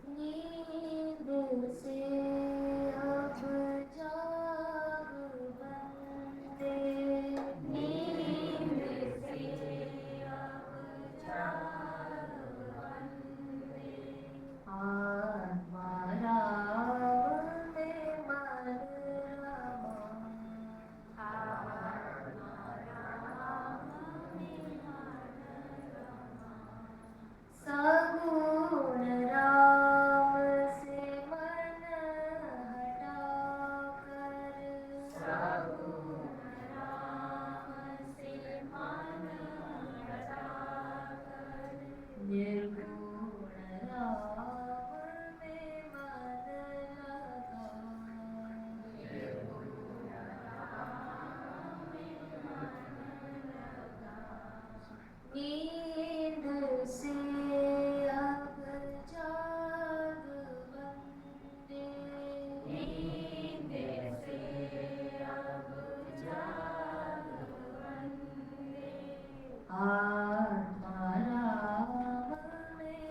नींद से अब जाग बंदे, नींद से अब जाग बंदे, आत्मा वंदे मातरम, सगुण राम से मन हटाकर, सगुण राम से मन हटाकर, निर्गुण राम में मन लगा, निर्गुण राम में मन लगा। नींद से अब जाग बंदे, नींद से अब जाग बंदे, आत्मा राम में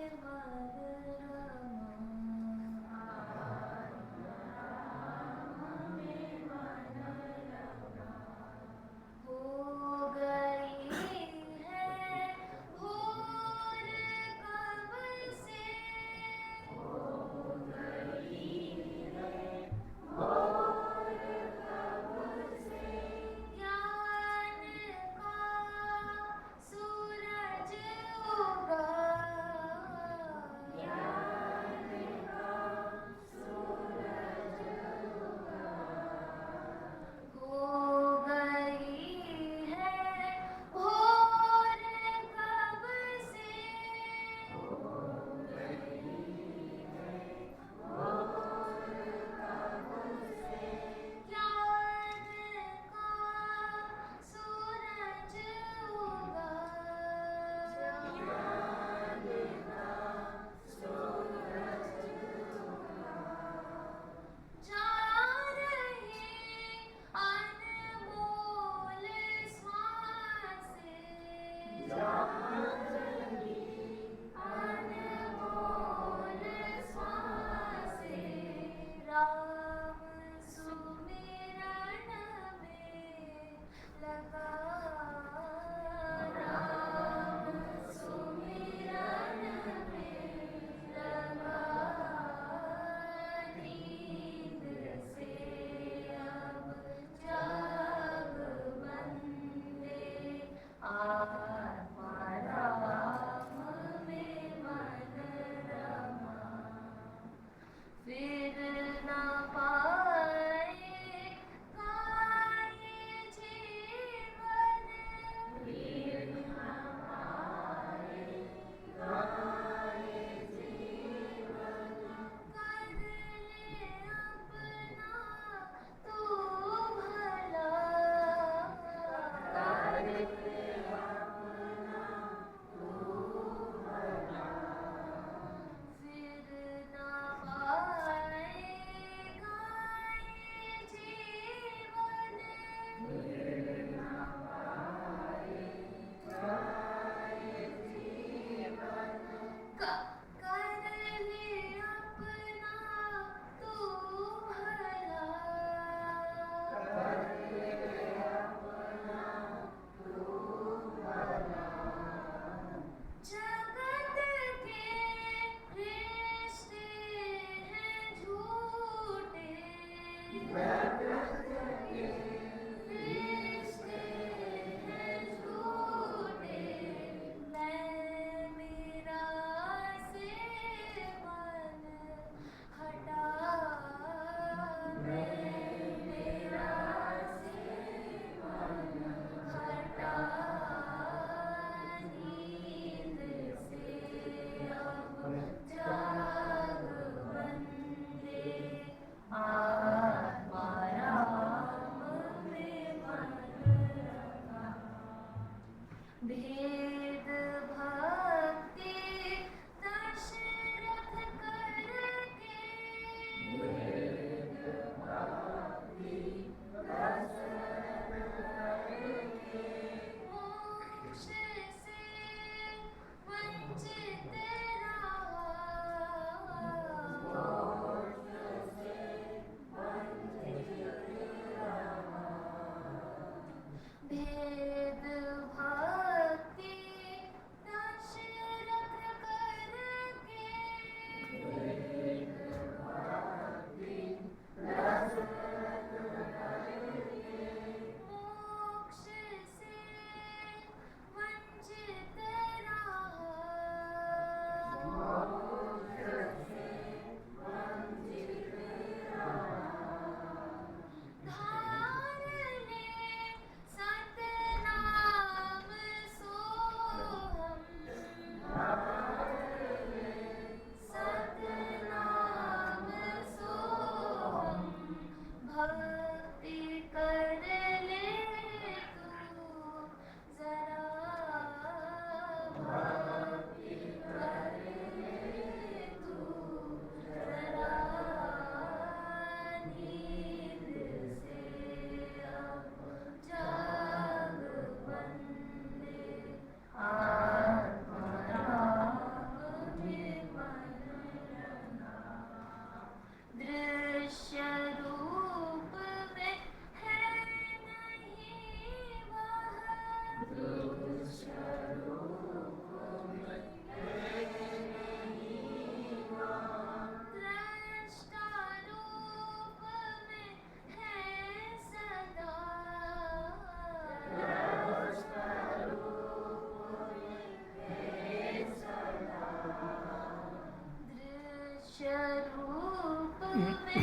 रूप में है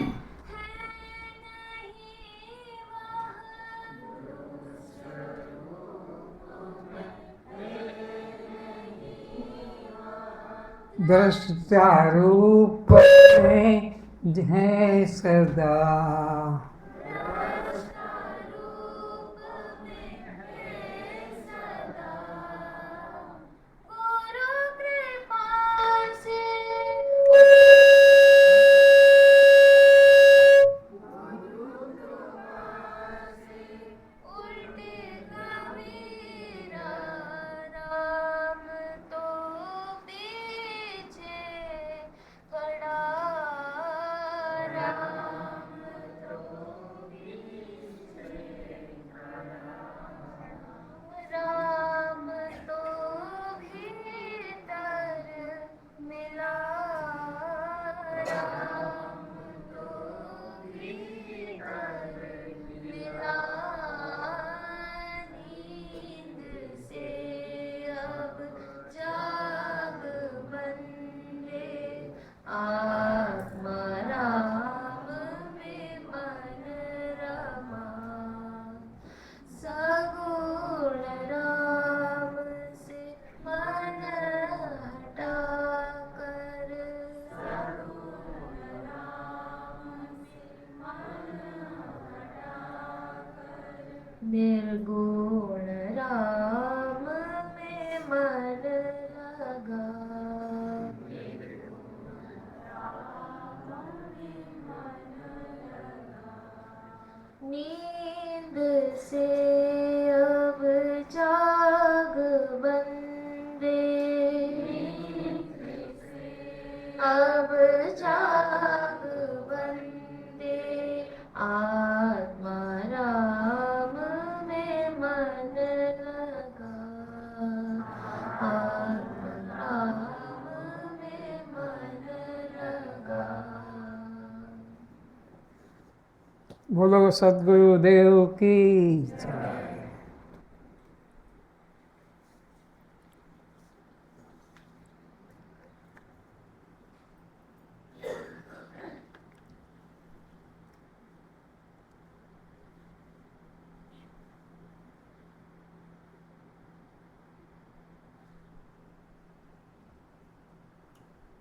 नहीं वह, दृष्टा रूप में है सदा। रूप में है सदा। गुरु कृपा से उल्टे कबीरा, राम तो पीछे खड़ा, राम राम तो भीतर मिला, राम तो भीतर मिला। नींद से अब जाग बंदे, आत्मा राम में मन रमा। सगुण राम से मन हटा कर, सगुण राम से मन हटा कर, निर्गुण राम में मन लगा। नींद से अब जाग बंदे, अब जाग बंदे, आत्मा राम में मन लगा, आत्मा राम में मन लगा। बोलो सद्गुरुदेव की जय।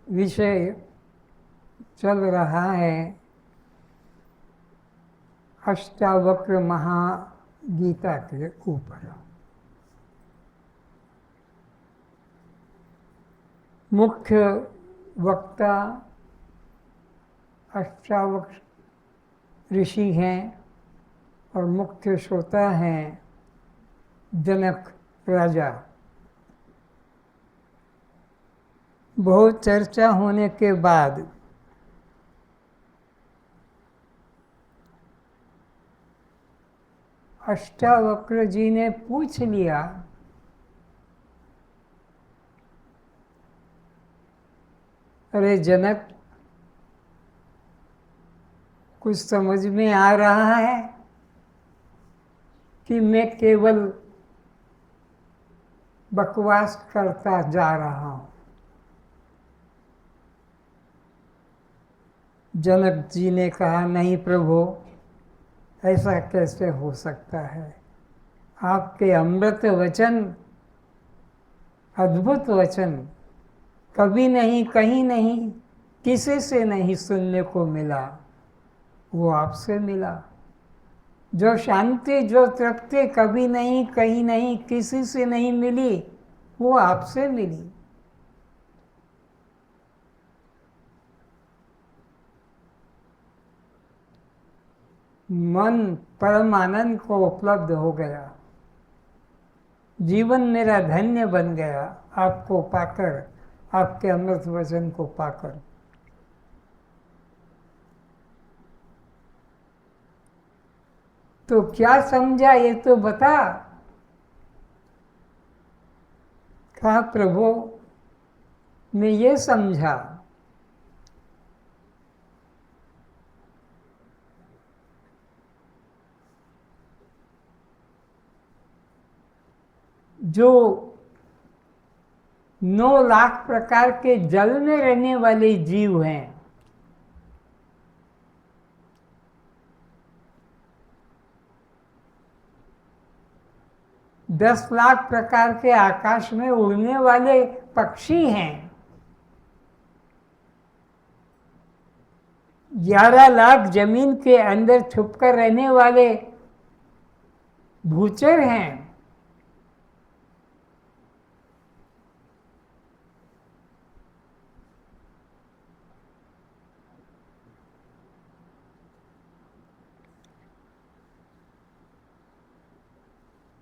विषय चल रहा है अष्टावक्र महागीता के ऊपर। मुख्य वक्ता अष्टावक्र ऋषि हैं और मुख्य श्रोता हैं जनक राजा। बहुत चर्चा होने के बाद अष्टावक्र जी ने पूछ लिया, अरे जनक, कुछ समझ में आ रहा है कि मैं केवल बकवास करता जा रहा हूं? जनक जी ने कहा, नहीं प्रभु, ऐसा कैसे हो सकता है? आपके अमृत वचन, अद्भुत वचन कभी नहीं, कहीं नहीं, किसी से नहीं सुनने को मिला, वो आपसे मिला। जो शांति, जो तृप्ति कभी नहीं, कहीं नहीं, किसी से नहीं मिली, वो आपसे मिली। मन परम आनंद को उपलब्ध हो गया, जीवन मेरा धन्य बन गया आपको पाकर, आपके अमृत वचन को पाकर। तो क्या समझा ये तो बता। कहा, प्रभु मैं ये समझा जो 9 लाख प्रकार के जल में रहने वाले जीव हैं, 10 लाख प्रकार के आकाश में उड़ने वाले पक्षी हैं, 11 लाख जमीन के अंदर छुपकर रहने वाले भूचर हैं,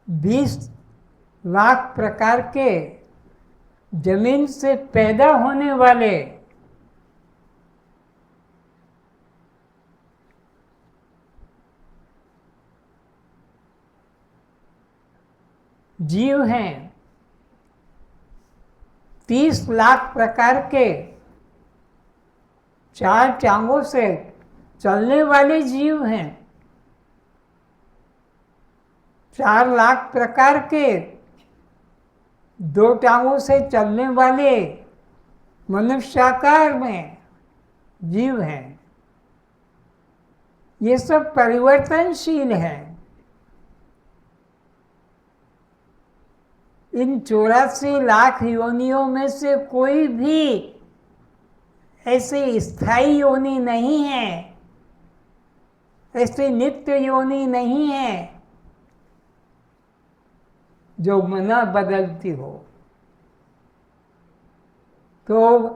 बीस लाख प्रकार के जमीन से पैदा होने वाले जीव हैं, 30 लाख प्रकार के 4 टांगों से चलने वाले जीव हैं, 4 लाख प्रकार के 2 टांगों से चलने वाले मनुष्याकार में जीव हैं। ये सब परिवर्तनशील हैं। इन 84 लाख योनियों में से कोई भी ऐसी स्थायी योनि नहीं है, ऐसी नित्य योनि नहीं है जो न बदलती हो। तो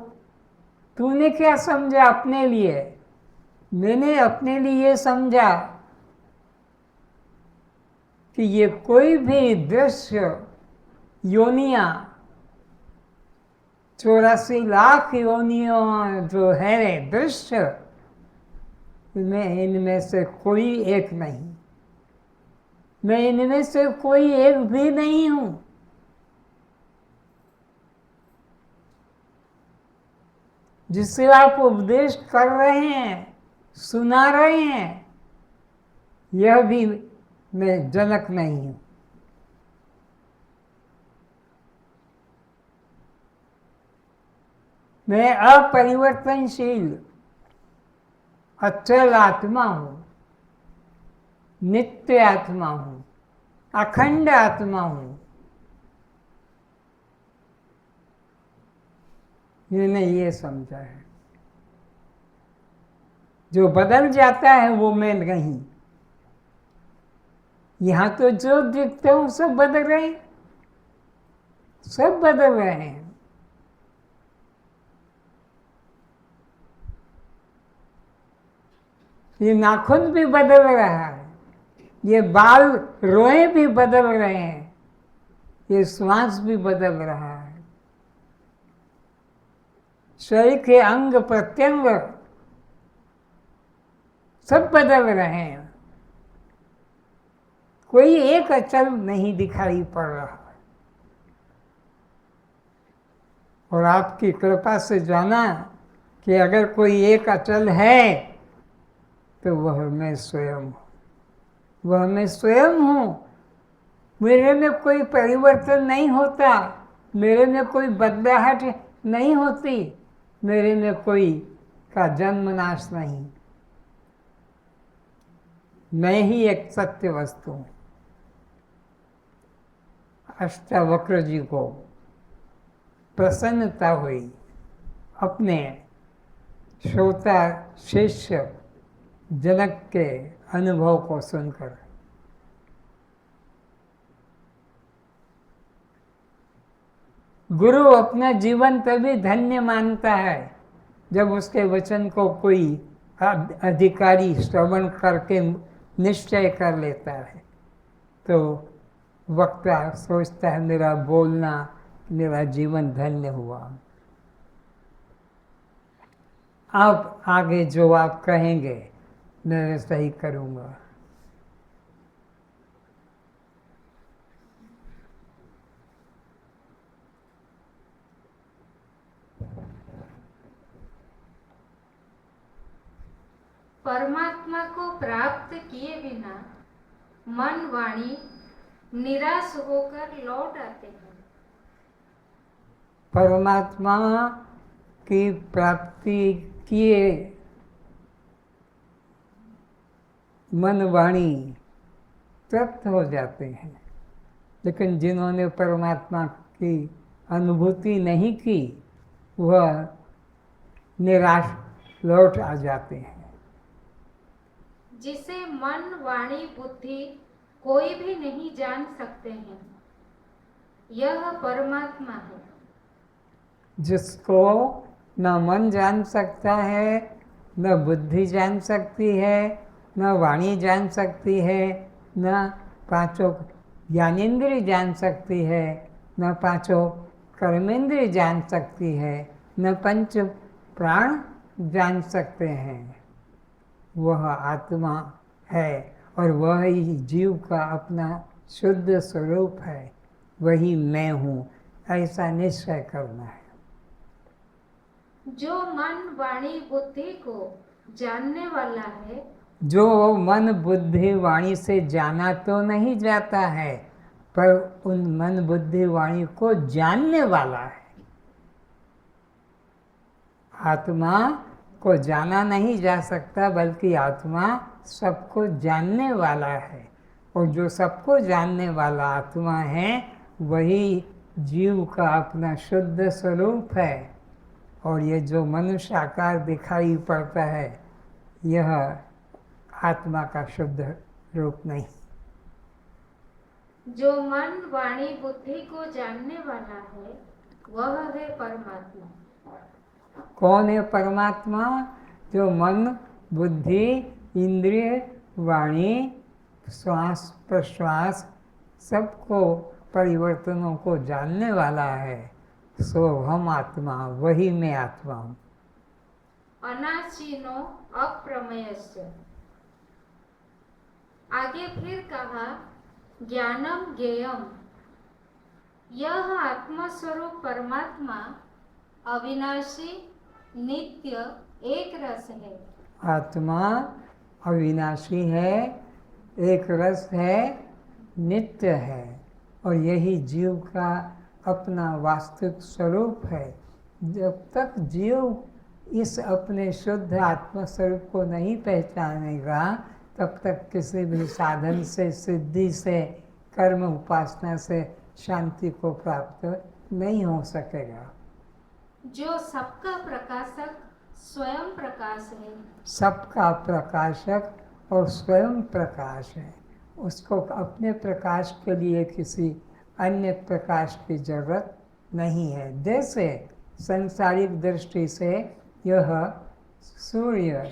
तूने क्या समझा अपने लिए? मैंने अपने लिए समझा कि ये कोई भी दृश्य योनियां, 84 लाख योनियों जो है दृश्य, इनमें से कोई एक नहीं, मैं इनमें से कोई एक भी नहीं हूं। जिससे आप उपदेश कर रहे हैं, सुना रहे हैं, यह भी मैं जनक नहीं हूं। मैं अपरिवर्तनशील अचल आत्मा हूं, नित्य आत्मा हूं, अखंड आत्मा हूं। मैंने ये समझा है। जो बदल जाता है वो मैं नहीं। यहां तो जो दिखते हो सब बदल रहे हैं, सब बदल रहे हैं। ये नाखून भी बदल रहा है, ये बाल रोए भी बदल रहे हैं, ये श्वास भी बदल रहा है, शरीर के अंग प्रत्यंग सब बदल रहे हैं। कोई एक अचल नहीं दिखाई पड़ रहा है। और आपकी कृपा से जाना कि अगर कोई एक अचल है तो वह मैं स्वयं हूँ, वह मैं स्वयं हूँ। मेरे में कोई परिवर्तन नहीं होता, मेरे में कोई बदलाहट नहीं होती, मेरे में कोई का जन्म नाश नहीं। मैं ही एक सत्य वस्तु हूँ। अष्टावक्र जी को प्रसन्नता हुई अपने श्रोता शिष्य जनक के अनुभव को सुनकर। गुरु अपना जीवन तभी धन्य मानता है जब उसके वचन को कोई अधिकारी श्रवण करके निश्चय कर लेता है। तो वक्ता सोचता है मेरा बोलना, मेरा जीवन धन्य हुआ। अब आगे जो आप कहेंगे मैं वैसा ही करूँगा। परमात्मा को प्राप्त किए बिना मन वाणी निराश होकर लौट आते हैं। परमात्मा की प्राप्ति किए मन वाणी तृप्त हो जाते हैं, लेकिन जिन्होंने परमात्मा की अनुभूति नहीं की वह निराश लौट आ जाते हैं। जिसे मन वाणी बुद्धि कोई भी नहीं जान सकते हैं, यह परमात्मा है। जिसको न मन जान सकता है, न बुद्धि जान सकती है, न वाणी जान सकती है, न पांचों ज्ञानेंद्रिय जान सकती है, न पांचों कर्मेंद्रिय जान सकती है, न पंच प्राण जान सकते हैं, वह आत्मा है और वह ही जीव का अपना शुद्ध स्वरूप है, वही मैं हूँ, ऐसा निश्चय करना है। जो मन वाणी बुद्धि को जानने वाला है, जो मन बुद्धि वाणी से जाना तो नहीं जाता है, पर उन मन बुद्धि वाणी को जानने वाला है। आत्मा को जाना नहीं जा सकता, बल्कि आत्मा सबको जानने वाला है, और जो सबको जानने वाला आत्मा है वही जीव का अपना शुद्ध स्वरूप है। और ये जो मनुष्य आकार दिखाई पड़ता है यह आत्मा का शुद्ध रूप नहीं। जो मन वाणी बुद्धि को जानने वाला है वह है परमात्मा। कौन है परमात्मा? जो मन बुद्धि इंद्रिय वाणी श्वास प्रश्वास सबको परिवर्तनों को जानने वाला है, सो हम आत्मा, वही मैं आत्मा हूँ। अनासीनो अप्रमेयस्य। आगे फिर कहा ज्ञानम ज्ञेयम। यह आत्मस्वरूप परमात्मा अविनाशी नित्य एक रस है। आत्मा अविनाशी है, एक रस है, नित्य है, और यही जीव का अपना वास्तविक स्वरूप है। जब तक जीव इस अपने शुद्ध आत्म स्वरूप को नहीं पहचानेगा तब तक किसी भी साधन से, सिद्धि से, कर्म उपासना से शांति को प्राप्त नहीं हो सकेगा। जो सबका प्रकाशक स्वयं प्रकाश है। सबका प्रकाशक और स्वयं प्रकाश है, उसको अपने प्रकाश के लिए किसी अन्य प्रकाश की जरूरत नहीं है। जैसे सांसारिक दृष्टि से यह सूर्य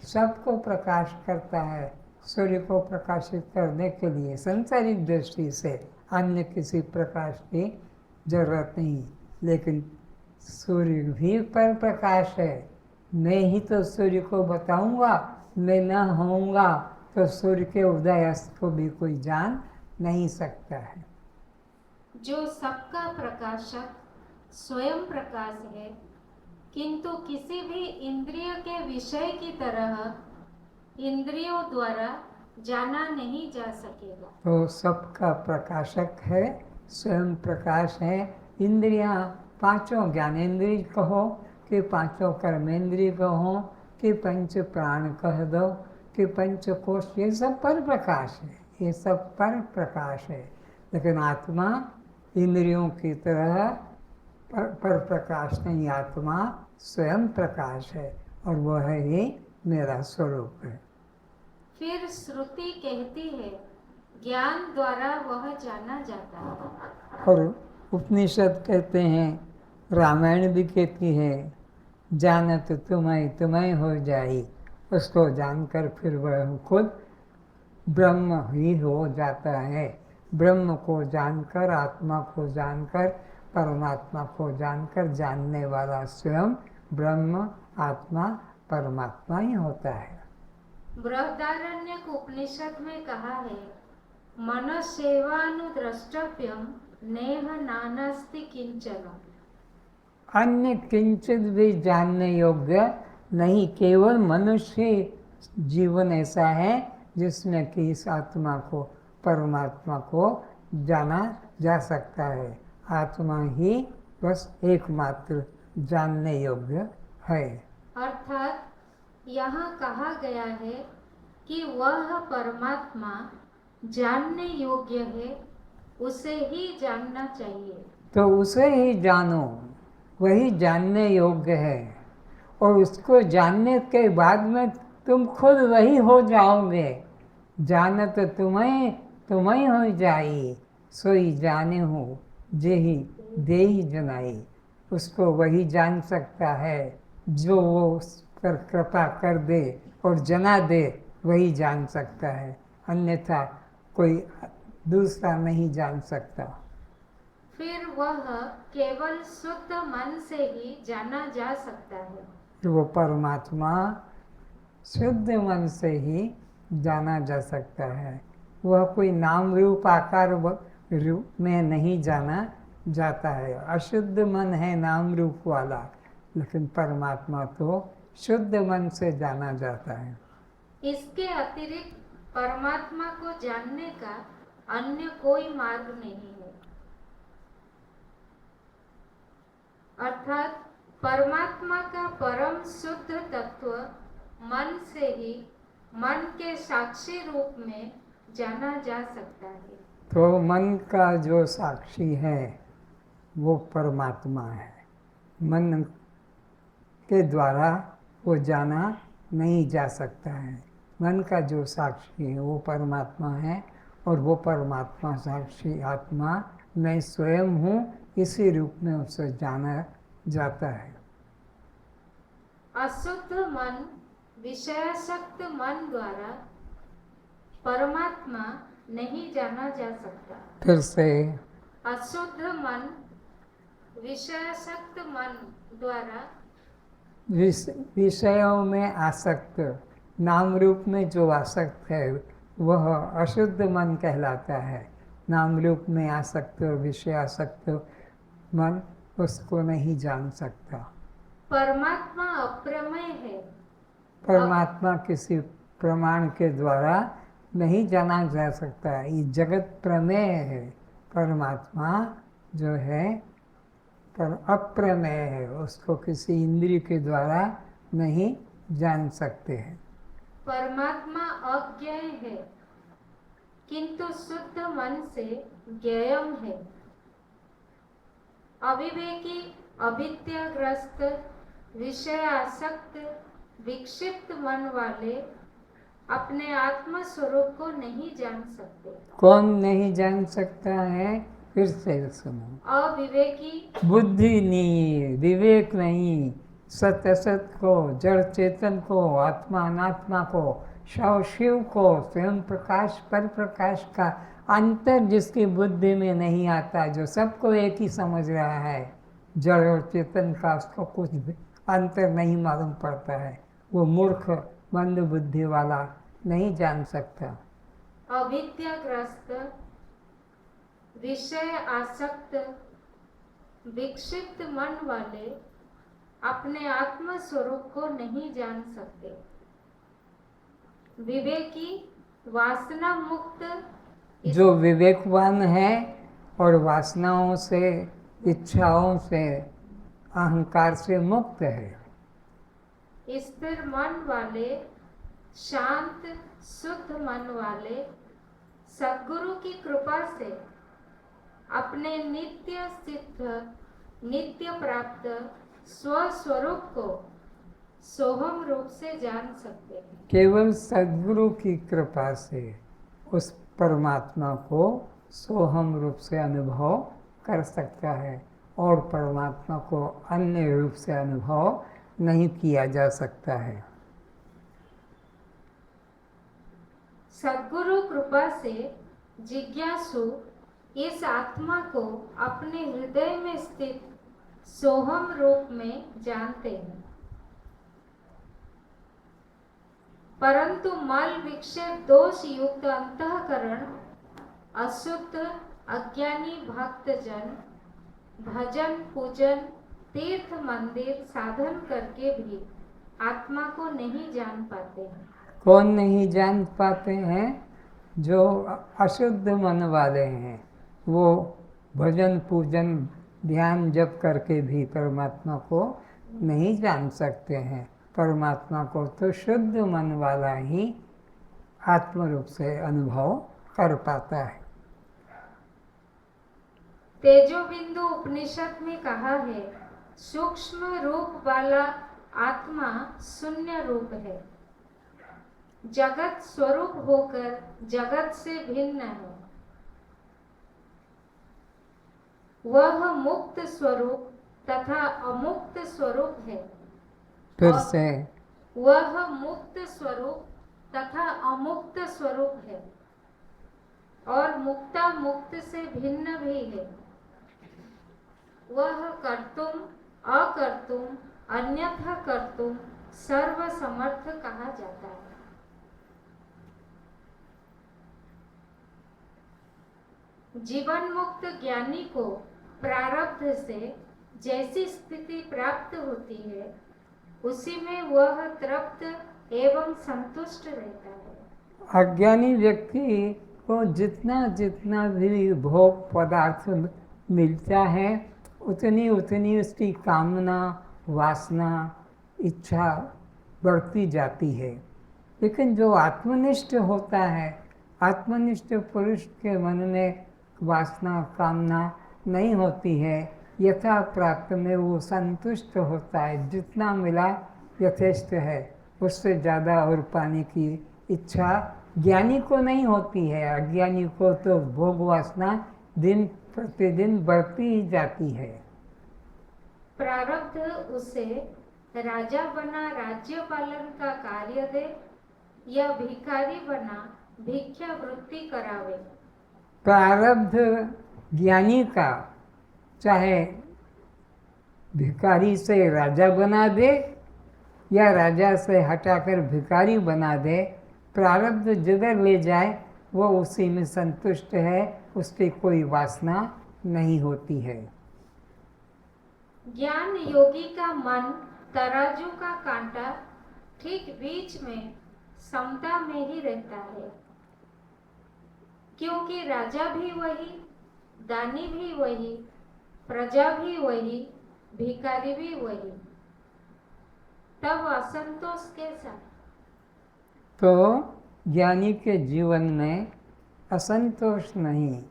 सबको प्रकाश करता है, सूर्य को प्रकाशित करने के लिए सांसारिक दृष्टि से अन्य किसी प्रकाश की जरूरत नहीं, लेकिन सूर्य भी पर प्रकाश है। मैं ही तो सूर्य को बताऊंगा, मैं न होऊंगा तो सूर्य के उदय अस्त को भी कोई जान नहीं सकता है। जो सबका प्रकाशक स्वयं प्रकाश है, किंतु किसी भी इंद्रिय के विषय की तरह इंद्रियों द्वारा जाना नहीं जा सकेगा। तो सबका प्रकाशक है, स्वयं प्रकाश है। इंद्रियां पांचों ज्ञानेंद्रिय कहो कि पांचों कर्मेंद्रिय कहो कि पंच प्राण कह दो कि पंच कोश, ये सब पर प्रकाश है, ये सब पर प्रकाश है। लेकिन आत्मा इंद्रियों की तरह पर प्रकाश नहीं, आत्मा स्वयं प्रकाश है और वह ही मेरा स्वरूप है। फिर श्रुति कहती है ज्ञान द्वारा वह जाना जाता है। और उपनिषद कहते हैं, रामायण भी कहती है, जानत तुम्हें हो जाई, उसको जानकर फिर वह खुद ब्रह्म ही हो जाता है। ब्रह्म को जानकर, आत्मा को जानकर, परमात्मा को जानकर जानने वाला स्वयं ब्रह्म आत्मा परमात्मा ही होता है। बृहदारण्यक उपनिषद में कहा है मनस्सेवानुद्रष्टव्यम नेह नानास्ति किंचन। अन्य किंचित भी जानने योग्य नहीं, केवल मनुष्य जीवन ऐसा है जिसमें कि इस आत्मा को, परमात्मा को जाना जा सकता है। आत्मा ही बस एकमात्र जानने योग्य है। अर्थात यहाँ कहा गया है कि वह परमात्मा जानने योग्य है उसे ही जानना चाहिए। तो उसे ही जानो, वही जानने योग्य है। और उसको जानने के बाद में तुम खुद वही हो जाओगे। जानत तुम्हें तुम्हें हो जाई, सोई जाने हो जेहि देहि जनाई। उसको वही जान सकता है जो वो उस पर कृपा कर दे और जना दे, वही जान सकता है, अन्यथा कोई दूसरा नहीं जान सकता। फिर वह केवल शुद्ध मन से ही जाना जा सकता है। तो वो परमात्मा शुद्ध मन से ही जाना जा सकता है। वह कोई नाम रूप आकार रूप में नहीं जाना जाता है। अशुद्ध मन है नाम रूप वाला, लेकिन परमात्मा तो शुद्ध मन से जाना जाता है। इसके अतिरिक्त परमात्मा को जानने का अन्य कोई मार्ग नहीं है। अर्थात परमात्मा का परम शुद्ध तत्व मन से ही मन के साक्षी रूप में जाना जा सकता है। तो मन का जो साक्षी है वो परमात्मा है। मन के द्वारा वो जाना नहीं जा सकता है। मन का जो साक्षी है वो परमात्मा है, और वो परमात्मा साक्षी आत्मा मैं स्वयं हूँ, इसी रूप में उसे जाना जाता है। अशुद्ध मन, विषयासक्त मन द्वारा परमात्मा नहीं जाना जा सकता। फिर से अशुद्ध मन, विषयासक्त मन द्वारा विषयों में आसक्त, नाम रूप में जो आसक्त है वह अशुद्ध मन कहलाता है। नाम रूप में आसक्त, विषय आसक्त मन उसको नहीं जान सकता। परमात्मा अप्रमेय है। परमात्मा किसी प्रमाण के द्वारा नहीं जाना जा सकता। ये जगत प्रमेय है। परमात्मा जो है पर अप्रमेय है, उसको किसी इंद्रिय के द्वारा नहीं जान सकते हैं। परमात्मा अज्ञेय है, किंतु शुद्ध मन से ज्ञेयम है। अविवेकी, अविद्याग्रस्त, विषय आसक्त, विक्षिप्त मन वाले अपने आत्म स्वरूप को नहीं जान सकते। कौन नहीं जान सकता है? फिर से सुनो। अविवेकी, बुद्धि नहीं, विवेक नहीं, सत असत को, जड़ चेतन को, आत्मा अनात्मा को, शव शिव को, स्वयं प्रकाश पर प्रकाश का अंतर जिसकी बुद्धि में नहीं आता, जो सबको एक ही समझ रहा है, जड़ और चेतन का उसको कुछ भी अंतर नहीं मालूम पड़ता है, वो मूर्ख मंद बुद्धि वाला नहीं जान सकता। अविद्याग्रस्त, विषय आसक्त, विक्षिप्त मन वाले अपने आत्म स्वरूप को नहीं जान सकते। विवेकी, वासना मुक्त, जो विवेकवान है और वासनाओं से, इच्छाओं से, अहंकार से मुक्त है। स्थिर मन वाले, शांत शुद्ध मन वाले सद्गुरु की कृपा से अपने नित्य सिद्ध, नित्य प्राप्त स्वस्वरूप को सोहम रूप से जान सकते हैं। केवल सद्गुरु की कृपा से उस परमात्मा को सोहम रूप से अनुभव कर सकता है, और परमात्मा को अन्य रूप से अनुभव नहीं किया जा सकता है। सद्गुरु कृपा से जिज्ञासु इस आत्मा को अपने हृदय में स्थित सोहम रूप में जानते हैं, परंतु मल विक्षेप दोष युक्त अंतःकरण अशुद्ध अज्ञानी भक्तजन भजन पूजन तीर्थ मंदिर साधन करके भी आत्मा को नहीं जान पाते हैं। कौन नहीं जान पाते हैं? जो अशुद्ध मन वाले हैं, वो भजन पूजन ध्यान जप करके भी परमात्मा को नहीं जान सकते हैं। परमात्मा को तो शुद्ध मन वाला ही आत्म रूप से अनुभव कर पाता है। तेजो बिंदु उपनिषद में कहा है, सूक्ष्म रूप वाला आत्मा शून्य रूप है, जगत स्वरूप होकर जगत से भिन्न है। वह मुक्त स्वरूप तथा अमुक्त स्वरूप है। फिर और से वह मुक्त स्वरूप तथा अमुक्त स्वरूप है और मुक्ता मुक्त से भिन्न भी है। वह कर्तुम अकर्तुम अन्यथा कर्तुम सर्वसमर्थ कहा जाता है। जीवन मुक्त ज्ञानी को प्रारब्ध से जैसी स्थिति प्राप्त होती है, उसी में वह तृप्त एवं संतुष्ट रहता है। अज्ञानी व्यक्ति को जितना जितना भी भोग पदार्थ मिलता है, उतनी उतनी उसकी कामना, वासना, इच्छा बढ़ती जाती है। लेकिन जो आत्मनिष्ठ होता है, आत्मनिष्ठ पुरुष के मन में वासना, कामना नहीं होती है, यथा प्राप्त में वो संतुष्ट होता है। जितना मिला यथेष्ट है, उससे ज़्यादा और पाने की इच्छा ज्ञानी को नहीं होती है। अज्ञानी को तो भोग वासना दिन प्रतिदिन बढ़ती ही जाती है। प्रारब्ध उसे राजा बना राज्य पालन का कार्य दे या भिखारी बना भिक्षा वृत्ति करावे। प्रारब्ध ज्ञानी का चाहे भिखारी से राजा बना दे या राजा से हटाकर भिखारी बना दे, प्रारब्ध जिधर ले जाए वो उसी में संतुष्ट है, उसकी कोई वासना नहीं होती है। ज्ञान योगी का मन तराजू का कांटा ठीक बीच में समता में ही रहता है, क्योंकि राजा भी वही, दानी भी वही, प्रजा भी वही, भिखारी भी वही। तब असंतोष कैसा? तो ज्ञानी के जीवन में असंतोष नहीं,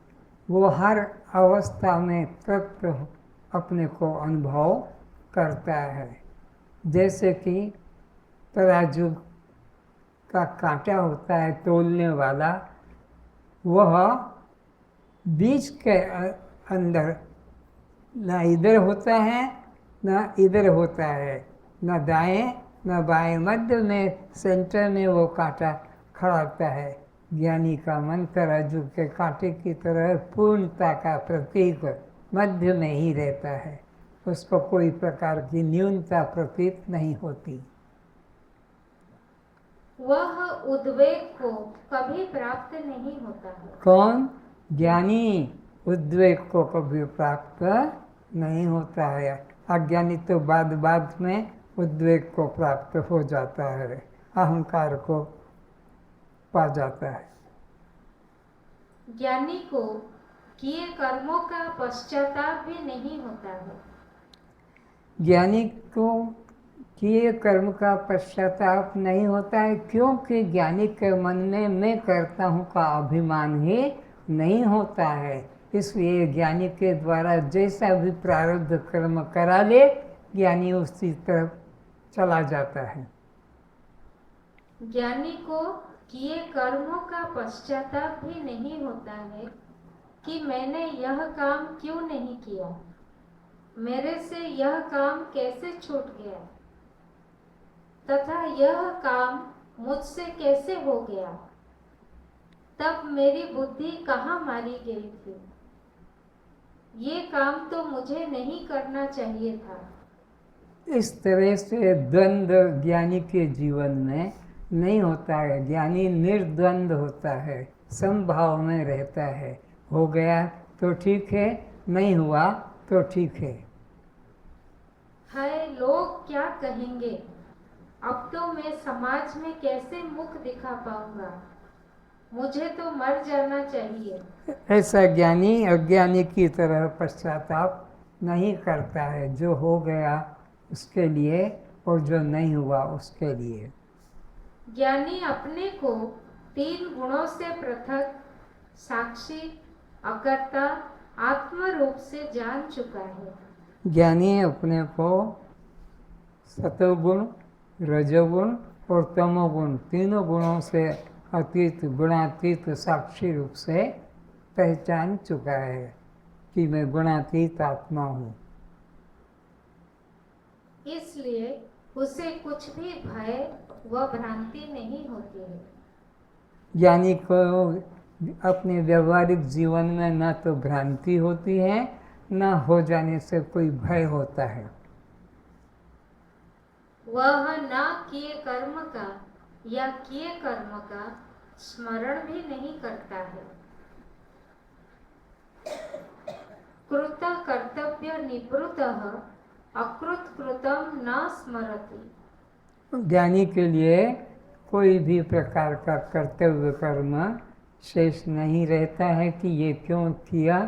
वो हर अवस्था में तृप्त अपने को अनुभव करता है। जैसे कि तराजू का कांटा होता है तोलने वाला, वह बीच के अंदर न इधर होता है न इधर होता है, न दाएं न बाएं, मध्य में सेंटर में वो कांटा खड़ाता है। ज्ञानी का मन तराजू के कांटे की तरह पूर्णता का प्रतीक मध्य में ही रहता है, उसको कोई प्रकार की न्यूनता प्रतीत नहीं होती। वह उद्वेग को कभी प्राप्त नहीं होता है। कौन? ज्ञानी उद्वेग को कभी प्राप्त नहीं होता है। अज्ञानी तो बाद बाद में उद्वेग को प्राप्त हो जाता है, अहंकार को पा जाता है। ज्ञानी को किए कर्मों का पश्चाताप भी नहीं होता है। ज्ञानी को किए कर्म का पश्चाताप नहीं होता है, क्योंकि ज्ञानी के मन में मैं करता हूँ का अभिमान ही नहीं होता है। इसलिए ज्ञानी के द्वारा जैसा भी प्रारब्ध कर्म करा ले, ज्ञानी उसी तरफ चला जाता है। ज्ञानी को किए कर्मों का पश्चाताप भी नहीं होता है कि मैंने यह काम क्यों नहीं किया, मेरे से यह काम कैसे छूट गया, तथा यह काम मुझसे कैसे हो गया, तब मेरी बुद्धि कहाँ मारी गई थी, ये काम तो मुझे नहीं करना चाहिए था। इस तरह से द्वंद्व ज्ञानी के जीवन में नहीं होता है। ज्ञानी निर्द्वंद होता है, समभाव में रहता है। हो गया तो ठीक है, नहीं हुआ तो ठीक है। हाय लोग क्या कहेंगे, अब तो मैं समाज में कैसे मुख दिखा पाऊंगा, मुझे तो मर जाना चाहिए। ऐसा ज्ञानी अज्ञानी की तरह पश्चाताप नहीं करता है, जो हो गया उसके लिए और जो नहीं हुआ उसके लिए। ज्ञानी अपने को 3 गुणों से पृथक साक्षी, अकर्ता आत्म रूप से जान चुका है। ज्ञानी अपने को सतोगुण, रजोगुण और तमोगुण तीनों गुणों से अतीत, गुणातीत साक्षी रूप से पहचान चुका है कि मैं गुणातीत आत्मा हूँ। इसलिए उसे कुछ भी भय व भ्रांति नहीं होती है। ज्ञानी को अपने व्यवहारिक जीवन में न तो भ्रांति होती है, न हो जाने से कोई भय होता है। वह न किए कर्म का या किए कर्म का स्मरण भी नहीं करता है। कृत कर्तव्य निवृत्तः अकृत कृतम न स्मरति। ज्ञानी के लिए कोई भी प्रकार का कर्तव्य कर्म शेष नहीं रहता है कि ये क्यों किया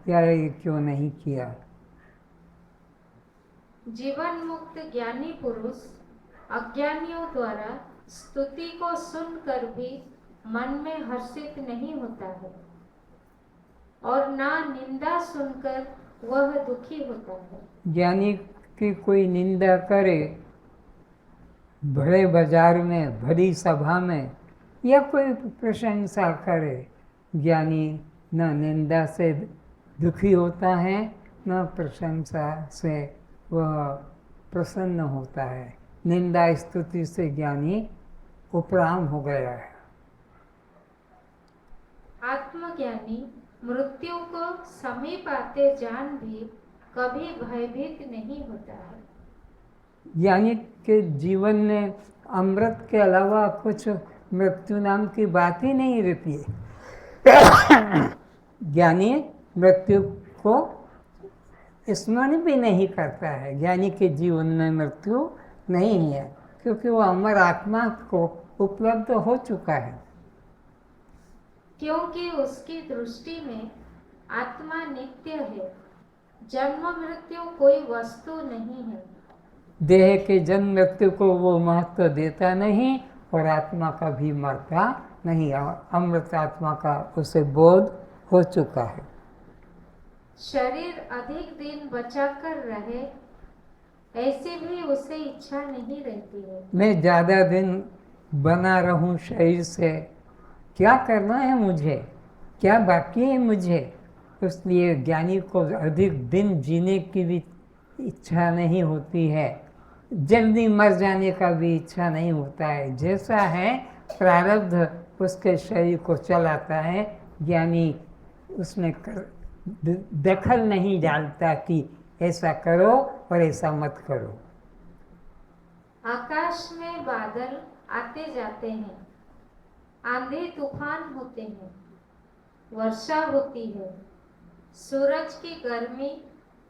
या ये क्यों नहीं किया। जीवन मुक्त ज्ञानी पुरुष अज्ञानियों द्वारा स्तुति को सुनकर भी मन में हर्षित नहीं होता है और ना निंदा सुनकर वह दुखी होता है। ज्ञानी की कोई निंदा करे, बड़े बाजार में, भरी सभा में, या कोई प्रशंसा करे, ज्ञानी न निंदा से दुखी होता है, न प्रशंसा से वह प्रसन्न होता है। निंदा स्तुति से ज्ञानी उपराम हो गया है। आत्मज्ञानी मृत्यु को समीप आते जान भी कभी भयभीत नहीं होता है। ज्ञानी के जीवन में अमृत के अलावा कुछ मृत्यु नाम की बात ही नहीं रहती है। ज्ञानी मृत्यु को स्मरण भी नहीं करता है। ज्ञानी के जीवन में मृत्यु नहीं है क्योंकि वो अमर आत्मा को उपलब्ध हो चुका है। क्योंकि उसकी दृष्टि में आत्मा नित्य है, जन्म मृत्यु कोई वस्तु नहीं है। देह के जन्म मृत्यु को वो महत्व देता नहीं और आत्मा का भी मरता नहीं। अमृत आत्मा का उसे बोध हो चुका है। शरीर अधिक दिन बचा कर रहे ऐसी भी उसे इच्छा नहीं रहती है। मैं ज़्यादा दिन बना रहूं शरीर से, क्या करना है मुझे, क्या बाकी है मुझे। इसलिए ज्ञानी को अधिक दिन जीने की भी इच्छा नहीं होती है, जल्दी मर जाने का भी इच्छा नहीं होता है। जैसा है प्रारब्ध उसके शरीर को चलाता है। ज्ञानी उसमें दखल नहीं डालता कि ऐसा करो और ऐसा मत करो। आकाश में बादल आते जाते हैं, आंधी तूफान होते हैं, वर्षा होती है, सूरज की गर्मी,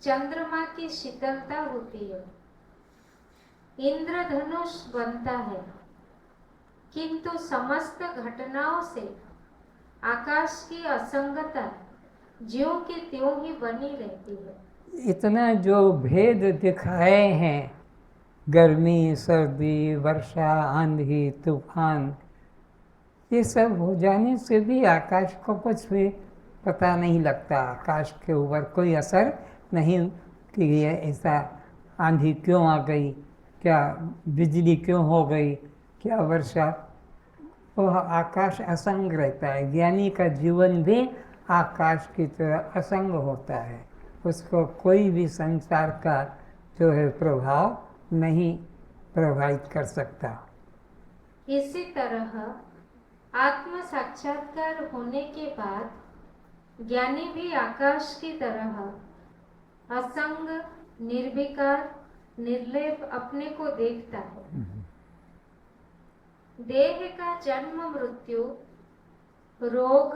चंद्रमा की शीतलता होती है, इंद्रधनुष बनता है, किंतु समस्त घटनाओं से आकाश की असंगता ज्यों की त्यों ही बनी रहती है। इतना जो भेद दिखाए हैं, गर्मी, सर्दी, वर्षा, आंधी, तूफान, ये सब हो जाने से भी आकाश को कुछ भी पता नहीं लगता। आकाश के ऊपर कोई असर नहीं कि ये ऐसा आंधी क्यों आ गई, क्या बिजली क्यों हो गई, क्या वर्षा। वह आकाश असंग रहता है। ज्ञानी का जीवन भी आकाश की तरह असंग होता है। उसको कोई भी संसार का जो है प्रभाव नहीं प्रभावित कर सकता। इसी तरह आत्म साक्षात्कार होने के बाद ज्ञानी भी आकाश की तरह असंग, निर्विकार, निर्लेप अपने को देखता है। देह का जन्म, मृत्यु, रोग,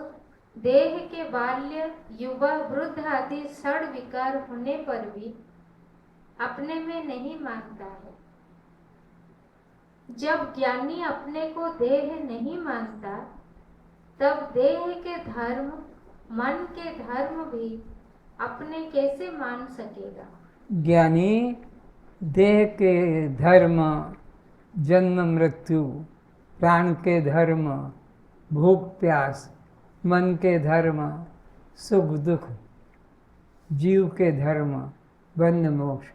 देह के बाल्य, युवा, वृद्ध आदि षड विकार होने पर भी अपने में नहीं मानता है। जब ज्ञानी अपने को देह नहीं मानता, तब देह के धर्म, मन के धर्म भी अपने कैसे मान सकेगा। ज्ञानी देह के धर्म, जन्म मृत्यु, प्राण के धर्म, भूख प्यास, मन के धर्म, सुख दुख, जीव के धर्म बंध मोक्ष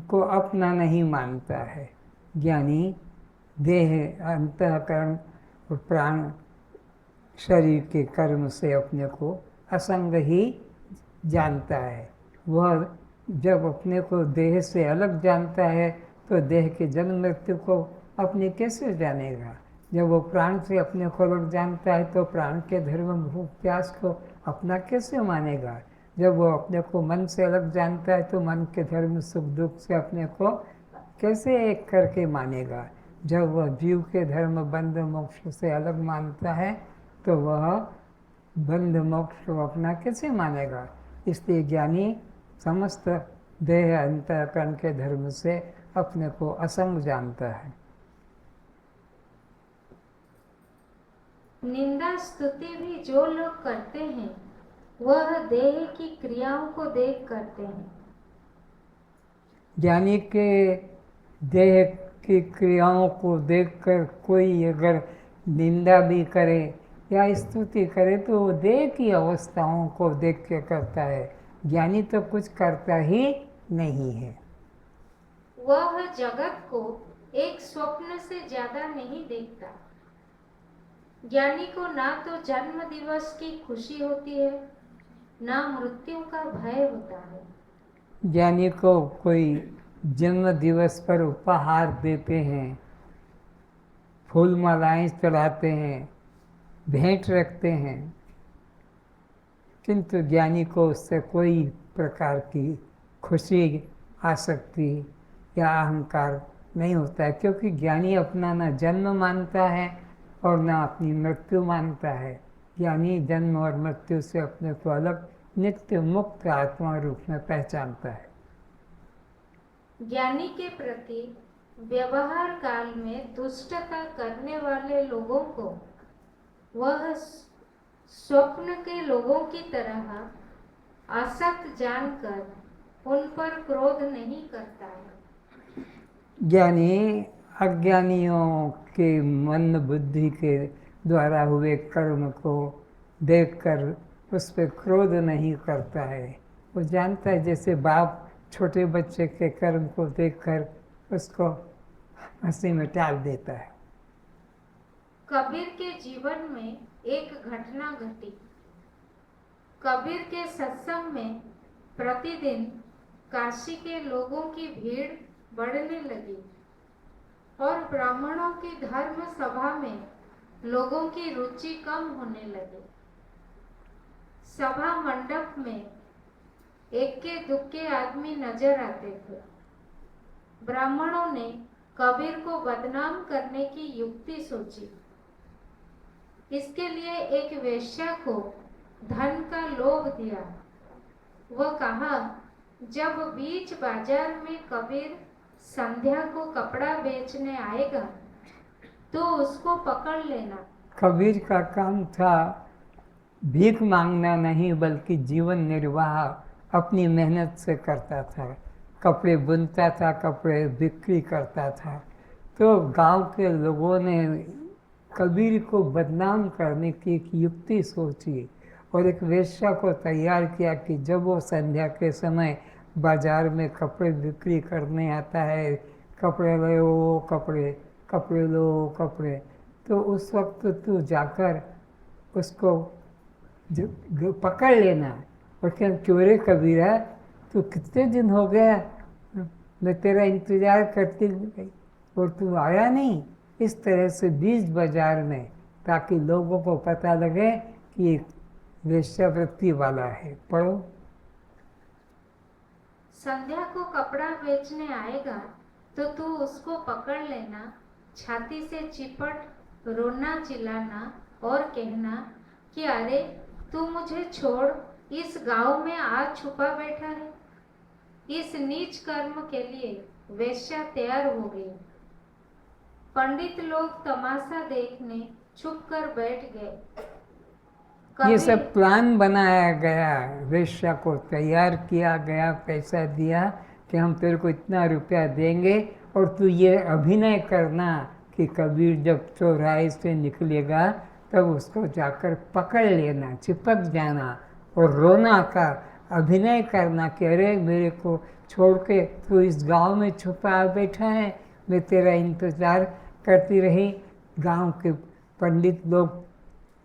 को अपना नहीं मानता है। ज्ञानी देह, अंतःकरण और प्राण शरीर के कर्म से अपने को असंग ही जानता है। वह जब अपने को देह से अलग जानता है तो देह के जन्म मृत्यु को अपने कैसे जानेगा। जब वो प्राण से अपने को अलग जानता है तो प्राण के धर्म भूख प्यास को अपना कैसे मानेगा। जब वो अपने को मन से अलग जानता है तो मन के धर्म सुख दुख से अपने को कैसे एक करके मानेगा। जब वह जीव के धर्म बंध मोक्ष से अलग मानता है तो वह बंध मोक्ष को अपना कैसे मानेगा। इसलिए ज्ञानी समस्त देह अंतःकरण के धर्म से अपने को असंग जानता है। निंदा स्तुति भी जो लोग करते हैं वह देह की क्रियाओं को देख करते हैं। ज्ञानी के देह की क्रियाओं को देखकर कोई अगर निंदा भी करे या स्तुति करे तो वो देह की अवस्थाओं को देख के करता है। ज्ञानी तो कुछ करता ही नहीं है। वह जगत को एक स्वप्न से ज्यादा नहीं देखता। ज्ञानी को ना तो जन्म दिवस की खुशी होती है ना मृत्यु का भय होता है। ज्ञानी को कोई जन्म दिवस पर उपहार देते हैं, फूल मालाएं चढ़ाते हैं, भेंट रखते हैं, किंतु ज्ञानी को उससे कोई प्रकार की खुशी आसक्ति या अहंकार नहीं होता है, क्योंकि ज्ञानी अपना न जन्म मानता है और न अपनी मृत्यु मानता है। ज्ञानी जन्म और मृत्यु से अपने को अलग नित्य मुक्त आत्मा रूप में पहचानता है। ज्ञानी के प्रति व्यवहार काल में दुष्टता करने वाले लोगों को वह स्वप्न के लोगों की तरह आसक्त जानकर उन पर क्रोध नहीं करता है। ज्ञानी अज्ञानियों के मन बुद्धि के द्वारा हुए कर्म को देखकर उस पर क्रोध नहीं करता है। वो जानता है जैसे बाप छोटे बच्चे के कर्म को देखकर उसको हंसी में टाल देता है। कबीर के जीवन में एक घटना घटी। कबीर के सत्संग में प्रतिदिन काशी के लोगों की भीड़ बढ़ने लगी और ब्राह्मणों की धर्म सभा में लोगों की रुचि कम होने लगी। सभा मंडप में एक्के दुक्के आदमी नजर आते थे। ब्राह्मणों ने कबीर को बदनाम करने की युक्ति सोची। इसके लिए एक वेश्या को धन का लोभ दिया। वह कहा, जब बीच बाजार में कबीर संध्या को कपड़ा बेचने आएगा तो उसको पकड़ लेना। कबीर का काम था भीख मांगना नहीं, बल्कि जीवन निर्वाह अपनी मेहनत से करता था। कपड़े बुनता था, कपड़े बिक्री करता था। तो गांव के लोगों ने कबीर को बदनाम करने की एक युक्ति सोची और एक वेश्या को तैयार किया कि जब वो संध्या के समय बाजार में कपड़े बिक्री करने आता है, कपड़े लो कपड़े, कपड़े लो कपड़े, तो उस वक्त तू जाकर उसको पकड़ लेना और क्या, चोरे कबीरा तू कितने दिन हो गया मैं तेरा इंतजार करती गई और तू आया नहीं। इस तरह से बीच बाजार में, ताकि लोगों को पता लगे कि वेश्यावृत्ति वाला है। पढ़ो। संध्या को कपड़ा बेचने आएगा तो तू उसको पकड़ लेना, छाती से चिपट रोना चिल्लाना और कहना कि अरे तू मुझे छोड़, इस गांव में आज छुपा बैठा है। इस नीच कर्म के लिए वेश्या तैयार हो गई। पंडित लोग तमाशा देखने छुप कर बैठ गए। ये सब प्लान बनाया गया, वेश्या को तैयार किया गया, पैसा दिया कि हम तेरे को इतना रुपया देंगे और तू ये अभिनय करना कि कबीर जब चौराहे से निकलेगा तब उसको जाकर पकड़ लेना, चिपक जाना और रोना का अभिनय करना कि अरे मेरे को छोड़ के तू इस गांव में छुपा बैठा है, मैं तेरा इंतज़ार करती रही। गांव के पंडित लोग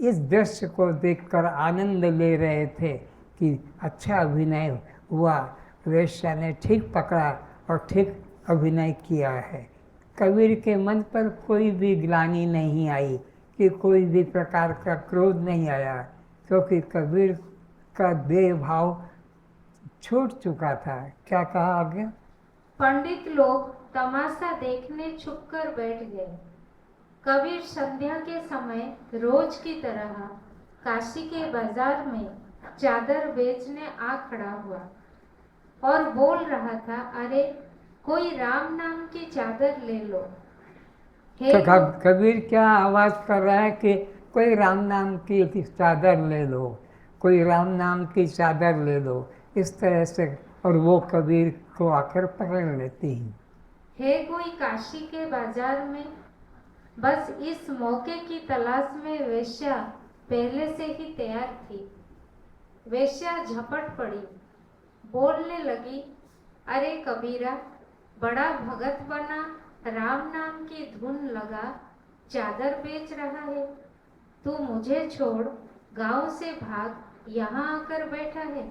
इस दृश्य को देखकर आनंद ले रहे थे कि अच्छा अभिनय हुआ, वेश्या ने ठीक पकड़ा और ठीक अभिनय किया है। कबीर के मन पर कोई भी ग्लानि नहीं आई कि कोई भी प्रकार का क्रोध नहीं आया, क्योंकि कबीर का देह भाव छूट चुका था। क्या कहा आगे? पंडित लोग तमाशा देखने छुपकर बैठ गए। कबीर संध्या के समय रोज की तरह काशी के बाजार में चादर बेचने आ खड़ा हुआ और बोल रहा था, अरे कोई राम नाम की चादर ले लो। तो कबीर क्या आवाज़ कर रहा है कि कोई राम नाम की चादर ले लो, कोई राम नाम की चादर ले लो, इस तरह से, और वो कबीर को आकर पकड़ लेती हैं। है कोई काशी के बाजार में, बस इस मौके की तलाश में वेश्या पहले से ही तैयार थी। वेश्या झपट पड़ी, बोलने लगी, अरे कबीरा, बड़ा भगत बना, राम नाम की धुन लगा, चादर बेच रहा है। तू मुझे छोड़ गांव से भाग यहाँ आकर बैठा है।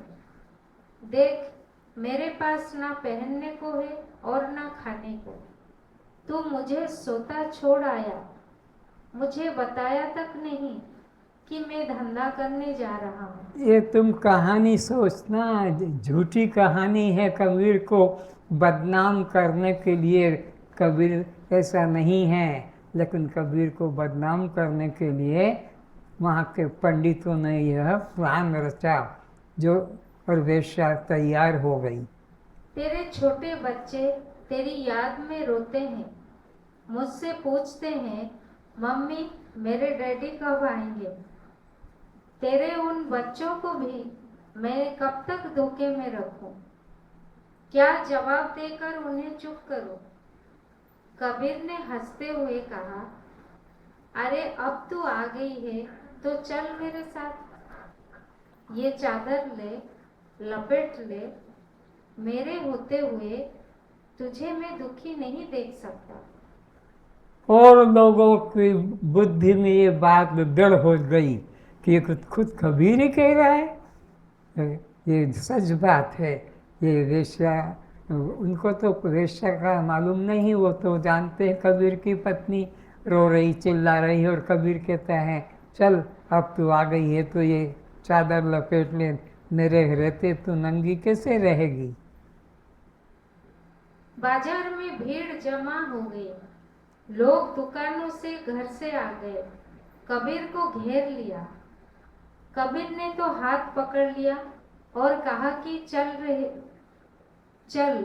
देख, मेरे पास ना पहनने को है और ना खाने को। तू मुझे सोता छोड़ आया, मुझे बताया तक नहीं कि मैं धंधा करने जा रहा हूँ। ये तुम कहानी सोचना, झूठी कहानी है। कबीर को बदनाम करने के लिए कबीर ऐसा नहीं है, लेकिन कबीर को बदनाम करने के लिए वहाँ के पंडितों ने यह प्लान रचा, जो और वेश्या तैयार हो गई। तेरे छोटे बच्चे तेरी याद में रोते हैं, मुझसे पूछते हैं, मम्मी मेरे डैडी कब आएंगे। तेरे उन बच्चों को भी मैं कब तक धोखे में रखूं? क्या जवाब देकर उन्हें चुप करूं? कबीर ने हंसते हुए कहा, अरे अब तू आ गई है तो चल मेरे साथ। ये चादर ले, लपेट ले। मेरे होते हुए तुझे मैं दुखी नहीं देख सकता। और लोगों की बुद्धि में ये बात दृढ़ हो गई कि ये खुद कबीर ही कह रहा है, ये सच बात है। ये वेश्या, उनको तो वेश्या का मालूम नहीं, वो तो जानते हैं कबीर की पत्नी रो रही, चिल्ला रही, और कबीर कहता है, चल अब तू आ गई है तो ये चादर लपेट ले, मेरे रहते तो नंगी कैसे रहेगी। बाजार में भीड़ जमा हो गई, लोग दुकानों से घर से आ गए, कबीर को घेर लिया। कबीर ने तो हाथ पकड़ लिया और कहा कि चल,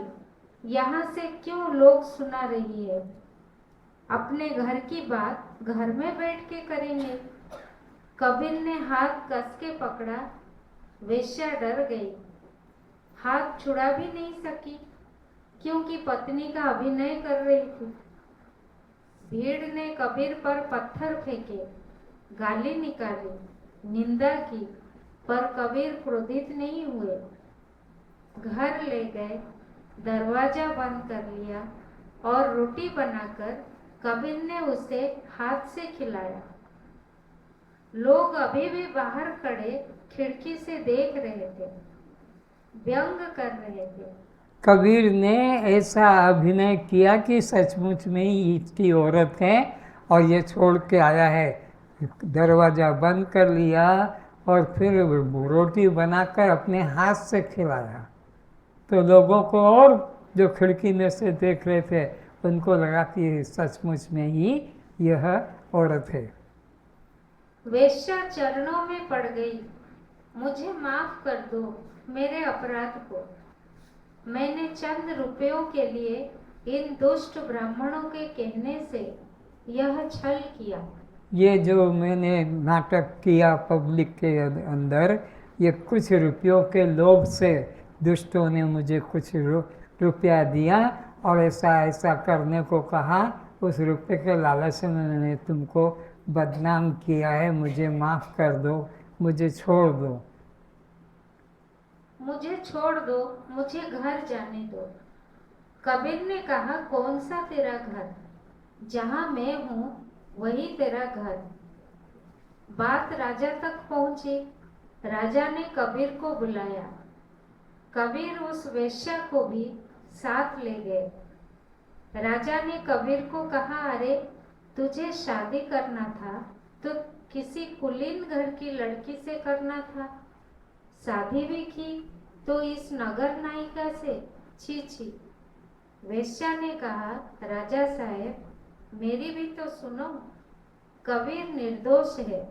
यहाँ से क्यों लोग सुना रही है, अपने घर की बात घर में बैठ के करेंगे। कबीर ने हाथ कस के पकड़ा, वेश्या डर गई, हाथ छुड़ा भी नहीं सकी क्योंकि पत्नी का अभिनय कर रही थी। भीड़ ने कबीर पर पत्थर फेंके, गाली निकाली, निंदा की, पर कबीर क्रोधित नहीं हुए। घर ले गए, दरवाजा बंद कर लिया और रोटी बनाकर कबीर ने उसे हाथ से खिलाया। लोग अभी भी बाहर खड़े खिड़की से देख रहे थे, व्यंग कर रहे थे। कबीर ने ऐसा अभिनय किया कि सचमुच में ही इसकी औरत है और ये छोड़ के आया है। दरवाज़ा बंद कर लिया और फिर रोटी बनाकर अपने हाथ से खिलाया, तो लोगों को, और जो खिड़की में से देख रहे थे, उनको लगा कि सचमुच में ही यह औरत है। वेश्या चरणों में पड़ गई, मुझे माफ कर दो मेरे अपराध को। मैंने चंद रुपयों के लिए इन दुष्ट ब्राह्मणों के कहने से यह छल किया। ये जो मैंने नाटक किया पब्लिक के अंदर, ये कुछ रुपयों के लोभ से दुष्टों ने मुझे कुछ रुपया दिया और ऐसा करने को कहा। उस रुपये के लालच में मैंने तुमको बदनाम किया है, मुझे माफ़ कर दो, मुझे छोड़ दो। मुझे छोड़ दो, मुझे घर जाने दो। कबीर ने कहा, कौन सा तेरा घर? जहां मैं हूं वही तेरा घर। बात राजा तक पहुंची। राजा ने कबीर को बुलाया। कबीर उस वेश्या को भी साथ ले गए। राजा ने कबीर को कहा, अरे तुझे शादी करना था तो किसी कुलीन घर की लड़की से करना था, शादी भी की तो इस नगर नायिका से। छी छी। वेश्या ने कहा, राजा साहेब मेरी भी तो सुनो। कबीर निर्दोष है,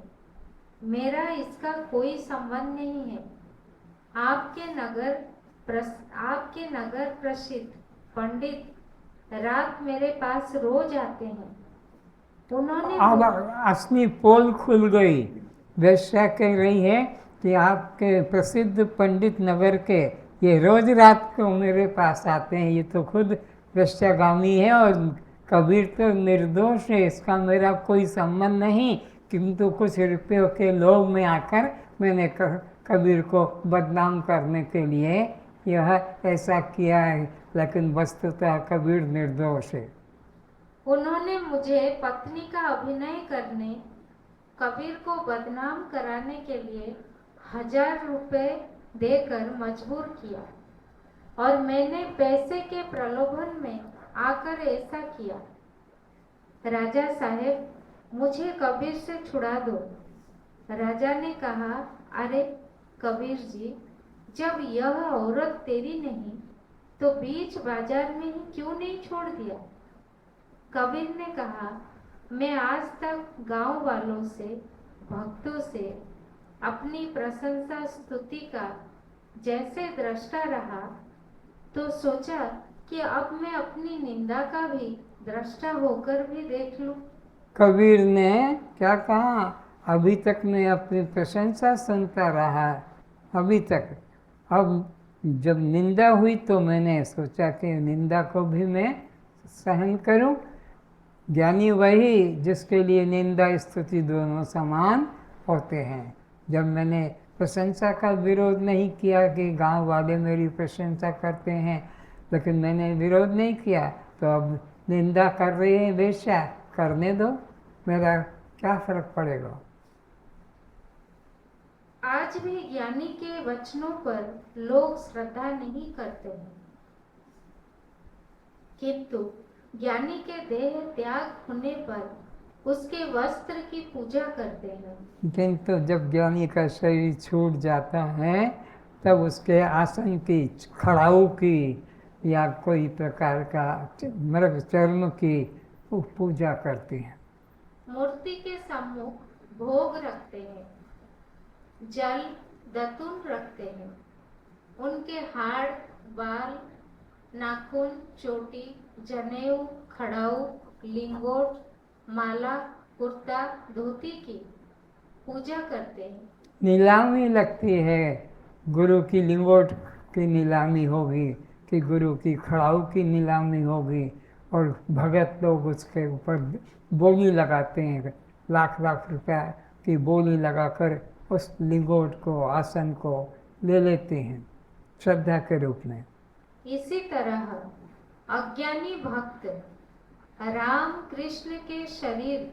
मेरा इसका कोई संबंध नहीं है। आपके नगर प्रसिद्ध पंडित रात मेरे पास रोज आते हैं। उन्होंने अब असली पोल खुल गई। वेश्या कह रही है कि आपके प्रसिद्ध पंडित नगर के ये रोज रात को मेरे पास आते हैं। ये तो खुद वेश्यागामी है और कबीर तो निर्दोष है, इसका मेरा कोई संबंध नहीं, किंतु कुछ रुपयों के लोभ में आकर मैंने कबीर को बदनाम करने के लिए यह ऐसा किया है, लेकिन वस्तुतः कबीर निर्दोष है। उन्होंने मुझे पत्नी का अभिनय करने, कबीर को बदनाम कराने के लिए 1000 रुपए देकर मजबूर किया और मैंने पैसे के प्रलोभन में आकर ऐसा किया। राजा साहेब मुझे कबीर से छुड़ा दो। राजा ने कहा, अरे कबीर जी, जब यह औरत तेरी नहीं तो बीच बाजार में ही क्यों नहीं छोड़ दिया? कबीर ने कहा, मैं आज तक गांव वालों से, भक्तों से अपनी प्रशंसा स्तुति का जैसे दृष्टा रहा, तो सोचा कि अब मैं अपनी निंदा का भी दृष्टा होकर भी देख लूं। कबीर ने क्या कहा, अभी तक मैं अपनी प्रशंसा सुनता रहा, अभी तक। अब जब निंदा हुई तो मैंने सोचा कि निंदा को भी मैं सहन करूं। ज्ञानी वही जिसके लिए निंदा स्तुति दोनों समान होते हैं। जब मैंने प्रशंसा का विरोध नहीं किया कि गांव वाले मेरी प्रशंसा करते हैं, लेकिन मैंने विरोध नहीं किया, तो अब निंदा कर रही है वेश्या, करने दो, मेरा क्या फर्क पड़ेगा। आज भी ज्ञानी के वचनों पर लोग श्रद्धा नहीं करते हैं, किंतु ज्ञानी के देह त्याग होने पर उसके वस्त्र की पूजा करते हैं। किंतु जब ज्ञानी का शरीर छूट जाता है तब उसके आसन की, खड़ाऊ की या कोई प्रकार का मृग चर्म की पूजा करते हैं। मूर्ति के सम्मुख भोग रखते हैं, जल दतुन रखते हैं। उनके हाड़, बाल, नाखून, चोटी, जनेऊ, खड़ाऊ, लिंगोट, माला, कुर्ता, धोती की पूजा करते हैं। नीलामी लगती है, गुरु की लिंगोट की नीलामी होगी कि गुरु की खड़ाऊ की नीलामी होगी, और भगत लोग उसके ऊपर बोली लगाते हैं, लाख लाख रुपया की बोली लगाकर उस लिंगोट को, आसन को ले लेते हैं श्रद्धा के रूप में। इसी तरह अज्ञानी भक्त राम कृष्ण के शरीर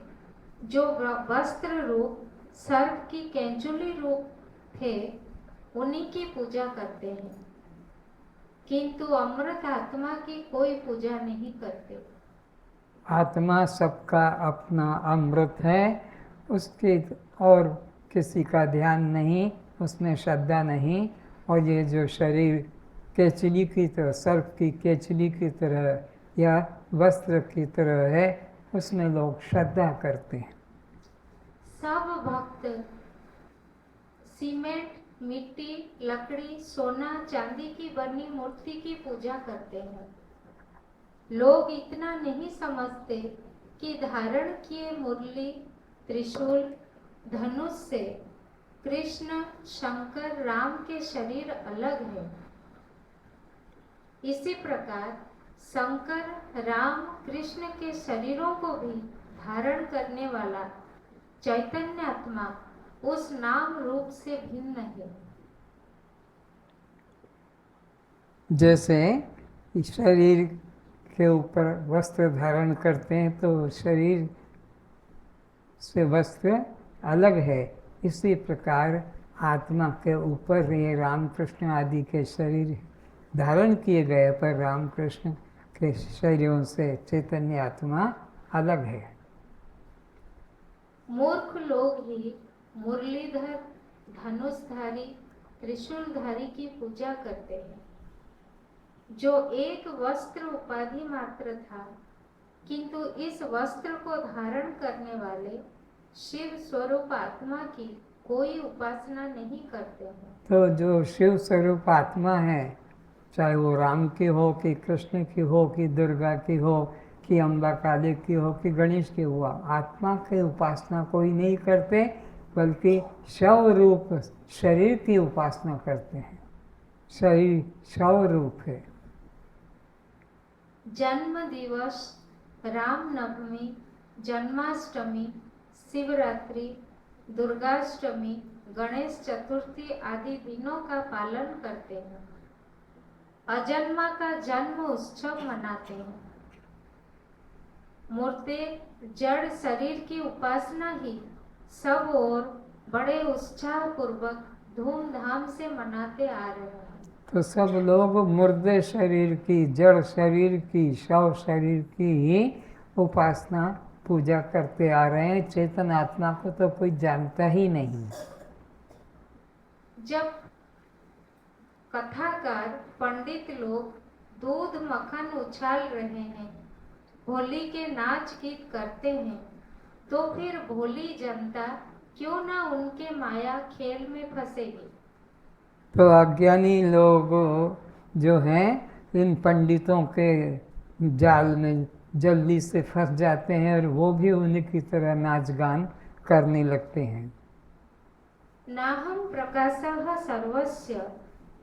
जो वस्त्र रूप, सर्प की कैंचुली रूप थे, उन्हीं की पूजा करते हैं, किंतु अमृत आत्मा की कोई पूजा नहीं करते। आत्मा सबका अपना अमृत है, उसके और किसी का ध्यान नहीं, उसमें श्रद्धा नहीं। और ये जो शरीर केचली की तरह, सर्प की केचली की तरह या वस्त्र की तरह है, उसमें लोग श्रद्धा करते हैं। सब भक्त सीमेंट, मिट्टी, लकड़ी, सोना, चांदी की बनी मूर्ति की पूजा करते हैं। लोग इतना नहीं समझते कि धारण किए मुरली, त्रिशूल, धनुष से कृष्ण, शंकर, राम के शरीर अलग है। इसी प्रकार शंकर, राम, कृष्ण के शरीरों को भी धारण करने वाला चैतन्य आत्मा उस नाम रूप से भिन्न है। जैसे शरीर के ऊपर वस्त्र धारण करते हैं तो शरीर से वस्त्र अलग है, इसी प्रकार आत्मा के ऊपर ये रामकृष्ण आदि के शरीर धारण किए गए, पर रामकृष्ण के शरीरों से चैतन्य आत्मा अलग है। मूर्ख लोग ही मुरलीधर, धनुषधारी, त्रिशूलधारी की पूजा करते हैं, जो एक वस्त्र उपाधि मात्र था, किंतु इस वस्त्र को धारण करने वाले शिव स्वरूप आत्मा की कोई उपासना नहीं करते हैं। तो जो शिव स्वरूप आत्मा है, चाहे वो राम की हो कि कृष्ण की हो कि दुर्गा की हो कि अम्बा काली की हो कि गणेश की हो, आत्मा की उपासना कोई नहीं करते, बल्कि शव रूप शरीर की उपासना करते हैं। शरीर शव रूप है। जन्म दिवस, रामनवमी, जन्माष्टमी, शिवरात्रि, दुर्गाष्टमी, गणेश चतुर्थी आदि दिनों का पालन करते हैं। अजन्मा का जन्म उत्सव मनाते हैं। मूर्ति जड़ शरीर की उपासना ही सब और बड़े उत्साह पूर्वक धूमधाम से मनाते आ रहे हैं। तो सब लोग मुर्दे शरीर की, जड़ शरीर की, शव शरीर की ही उपासना पूजा करते आ रहे हैं। चेतन आत्मा को तो कोई जानता ही नहीं। जब कथाकार पंडित लोग दूध मक्खन उछाल रहे हैं, होली के नाच गीत करते हैं, तो फिर भोली जनता क्यों ना उनके माया खेल में फंसेगी। तो अज्ञानी लोग जो हैं इन पंडितों के जाल में जल्दी से फंस जाते हैं और वो भी उन्हीं की तरह नाच गान करने लगते हैं। नाहं प्रकाशः सर्वस्य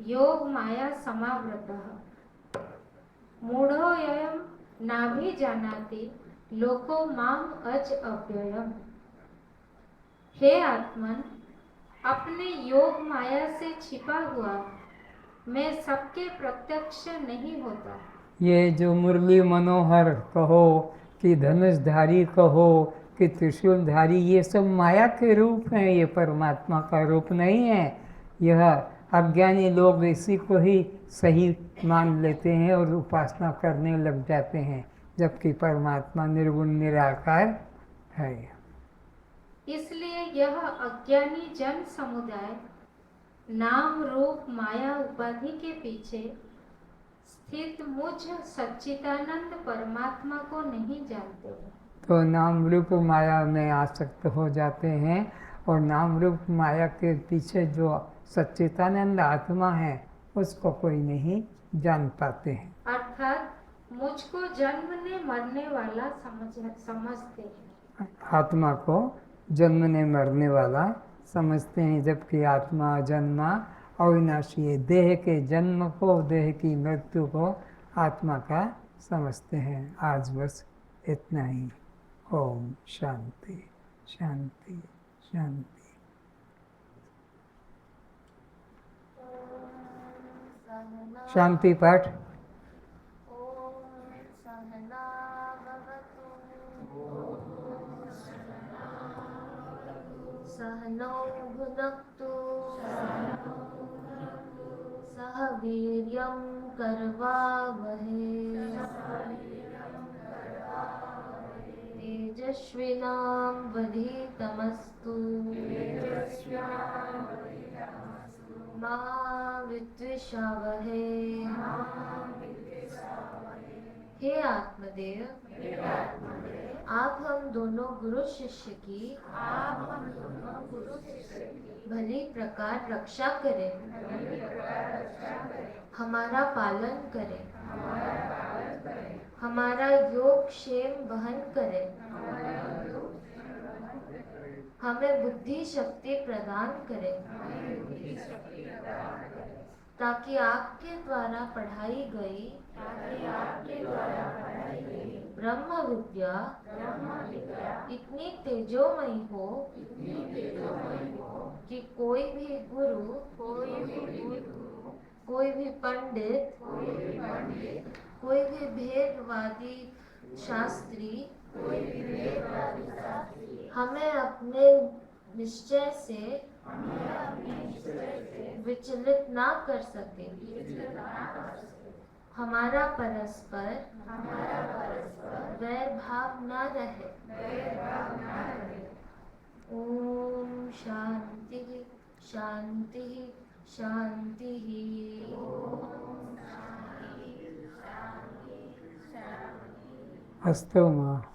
योग माया समावृतः, मूढ़ोऽयं नाभिजानाति लोको माम अज अव्ययम्। हे आत्मन, अपने योग माया से छिपा हुआ मैं सबके प्रत्यक्ष नहीं होता। ये जो मुरली मनोहर कहो कि धनुषधारी कहो कि त्रिशूलधारी, ये सब माया के रूप हैं, ये परमात्मा का रूप नहीं है। यह अज्ञानी लोग इसी को ही सही मान लेते हैं और उपासना करने लग जाते हैं, जबकि परमात्मा निर्गुण निराकार है। इसलिए यह अज्ञानी जन समुदाय नाम रूप माया उपाधि के पीछे स्थित मुझ सच्चिदानंद परमात्मा को नहीं जानते। तो नाम रूप माया में आसक्त हो जाते हैं और नाम रूप माया के पीछे जो सच्चिदानंद आत्मा है उसको कोई नहीं जान पाते हैं। अर्थात मुझको जन्मने मरने वाला समझते हैं। आत्मा को जन्मने मरने वाला समझते हैं, जबकि आत्मा जन्मा अविनाशी है। देह के जन्म को, देह की मृत्यु को आत्मा का समझते हैं। आज बस इतना ही। ओम शांति शांति शांति। शांति पाठ। सहनौ भुनक्तु सह वीर्यं करवावहै तेजस्विनां वधीतमस्तु मा विद्विषावहै। हे आत्मदेव, आप हम दोनों गुरु शिष्य की भली प्रकार रक्षा करें, हमारा पालन करें, हमारा योग क्षेम वहन करें, हमें बुद्धि शक्ति प्रदान करें, ताकि आपके द्वारा पढ़ाई गई ब्रह्म विद्या इतनी तेजोमयी हो कि कोई भी गुरु कोई भी पंडित, कोई भी भेदवादी शास्त्री हमें अपने निश्चय से विचलित ना कर सके। हमारा परस्पर वैर भाव न रहे। ओम शांति शांति शांति। अस्तु माँ।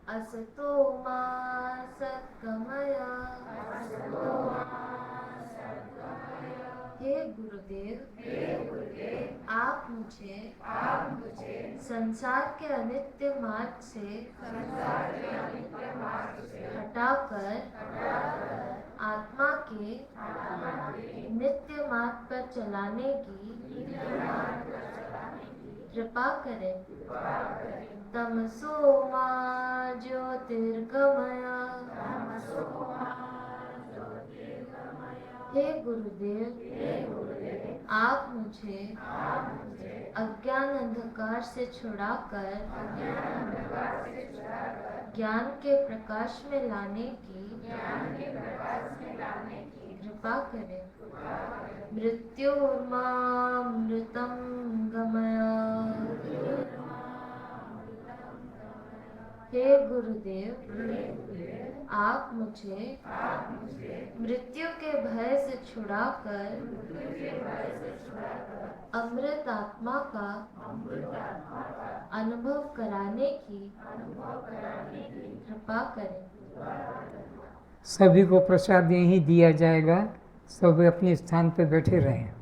असतो मा सद्गमय। हे गुरुदेव, आप मुझे संसार के अनित्य मार्ग से हटाकर आत्मा के नित्य मार्ग पर चलाने की कृपा करें। तमसो मा ज्योतिर्गमय। हे गुरुदेव, आप मुझे अज्ञान अंधकार से छुड़ाकर ज्ञान के प्रकाश में लाने की कृपा करें। मृत्युर्मामृतं गमय। हे गुरुदेव, आप मुझे मृत्यु के भय से छुड़ाकर अमृत आत्मा का अनुभव कराने की कृपा करें। सभी को प्रसाद यहीं दिया जाएगा। सब अपने स्थान पर बैठे रहें।